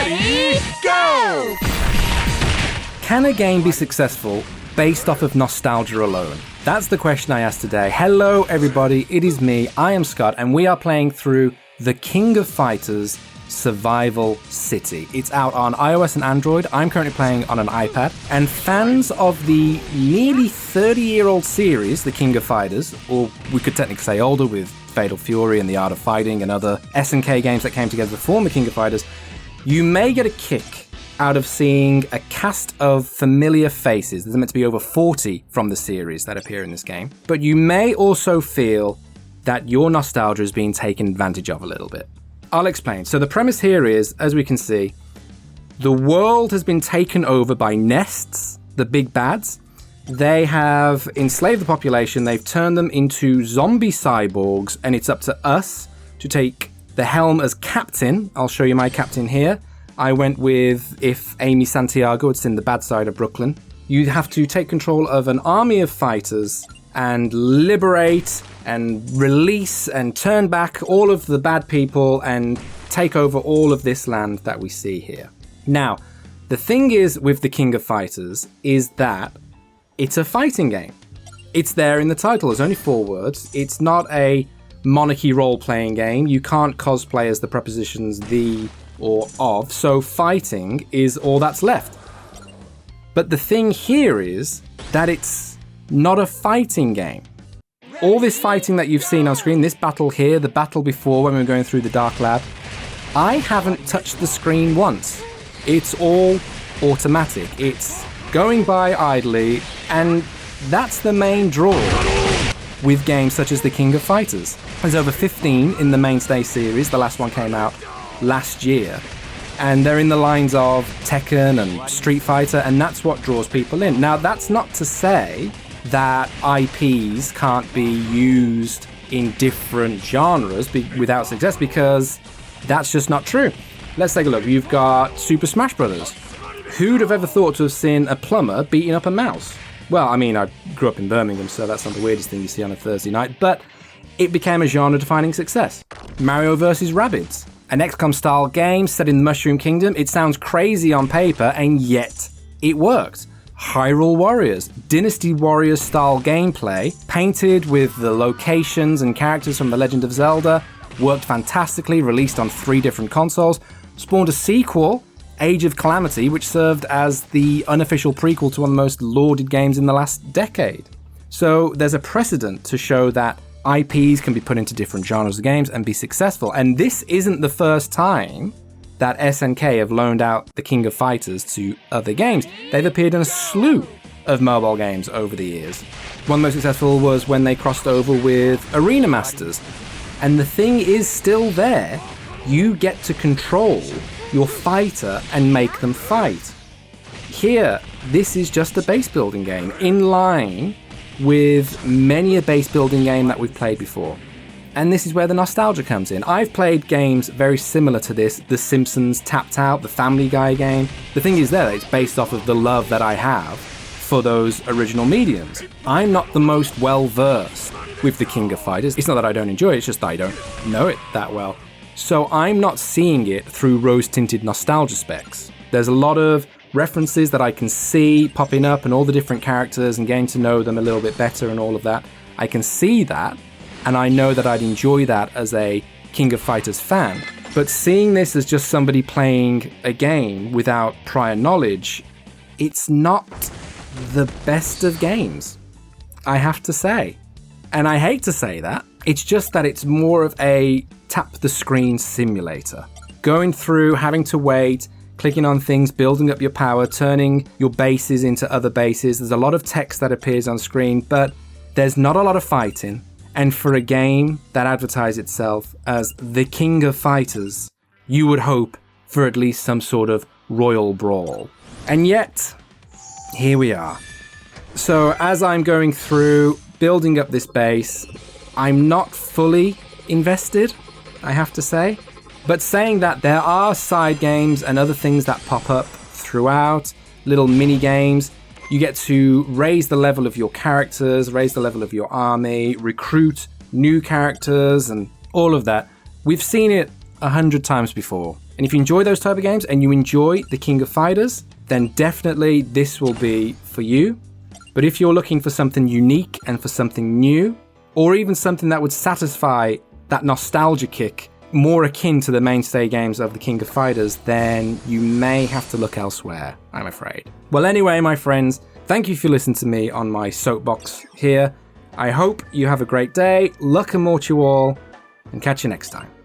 Ready, go! Can a game be successful based off of nostalgia alone? That's the question I asked today. Hello everybody, it is me, I am Scott, and we are playing through The King of Fighters Survival City. It's out on iOS and Android. I'm currently playing on an iPad, and fans of the nearly 30-year-old series, The King of Fighters, or we could technically say older with Fatal Fury and The Art of Fighting and other SNK games that came together to form The King of Fighters, you may get a kick out of seeing a cast of familiar faces. There's meant to be over 40 from the series that appear in this game, but you may also feel that your nostalgia is being taken advantage of a little bit. I'll explain. So the premise here is, as we can see, the world has been taken over by nests, the big bads. They have enslaved the population, they've turned them into zombie cyborgs, and it's up to us to take the helm as captain. I'll show you my captain here. I went with if Amy Santiago had seen The Bad Side of Brooklyn. You have to take control of an army of fighters and liberate and release and turn back all of the bad people and take over all of this land that we see here. Now, the thing is with The King of Fighters is that it's a fighting game. It's there in the title. There's only 4 words. It's not a monarchy role-playing game. You can't cosplay as the prepositions the or of, so fighting is all that's left. But the thing here is that it's not a fighting game. All this fighting that you've seen on screen, this battle here, the battle before when we were going through the Dark Lab, I haven't touched the screen once. It's all automatic. It's going by idly, and that's the main draw with games such as The King of Fighters. There's over 15 in the mainstay series. The last one came out last year. And they're in the lines of Tekken and Street Fighter, and that's what draws people in. Now, that's not to say that IPs can't be used in different genres without success, because that's just not true. Let's take a look. You've got Super Smash Brothers. Who'd have ever thought to have seen a plumber beating up a mouse? Well, I mean, I grew up in Birmingham, so that's not the weirdest thing you see on a Thursday night, but it became a genre-defining success. Mario vs. Rabbids, an XCOM-style game set in the Mushroom Kingdom. It sounds crazy on paper, and yet it worked. Hyrule Warriors, Dynasty Warriors-style gameplay, painted with the locations and characters from The Legend of Zelda, worked fantastically, released on 3 different consoles, spawned a sequel, Age of Calamity, which served as the unofficial prequel to one of the most lauded games in the last decade. So there's a precedent to show that IPs can be put into different genres of games and be successful. And this isn't the first time that SNK have loaned out The King of Fighters to other games. They've appeared in a slew of mobile games over the years. One of the most successful was when they crossed over with Arena Masters. And the thing is still there. You get to control your fighter and make them fight. Here, this is just a base building game, in line with many a base building game that we've played before. And this is where the nostalgia comes in. I've played games very similar to this, The Simpsons Tapped Out, the Family Guy game. The thing is there, it's based off of the love that I have for those original mediums. I'm not the most well-versed with The King of Fighters. It's not that I don't enjoy it, it's just that I don't know it that well. So I'm not seeing it through rose-tinted nostalgia specs. There's a lot of references that I can see popping up and all the different characters and getting to know them a little bit better and all of that. I can see that, and I know that I'd enjoy that as a King of Fighters fan. But seeing this as just somebody playing a game without prior knowledge, it's not the best of games, I have to say. And I hate to say that. It's just that it's more of a tap the screen simulator. Going through, having to wait, clicking on things, building up your power, turning your bases into other bases. There's a lot of text that appears on screen, but there's not a lot of fighting. And for a game that advertised itself as The King of Fighters, you would hope for at least some sort of royal brawl. And yet, here we are. So as I'm going through, building up this base, I'm not fully invested, I have to say. But saying that, there are side games and other things that pop up throughout, little mini games. You get to raise the level of your characters, raise the level of your army, recruit new characters, and all of that. We've seen it 100 times before. And if you enjoy those type of games and you enjoy the King of Fighters, then definitely this will be for you. But if you're looking for something unique and for something new, or even something that would satisfy that nostalgia kick, more akin to the mainstay games of the King of Fighters, then you may have to look elsewhere, I'm afraid. Well, anyway, my friends, thank you for listening to me on my soapbox here. I hope you have a great day. Luck and more to you all, and catch you next time.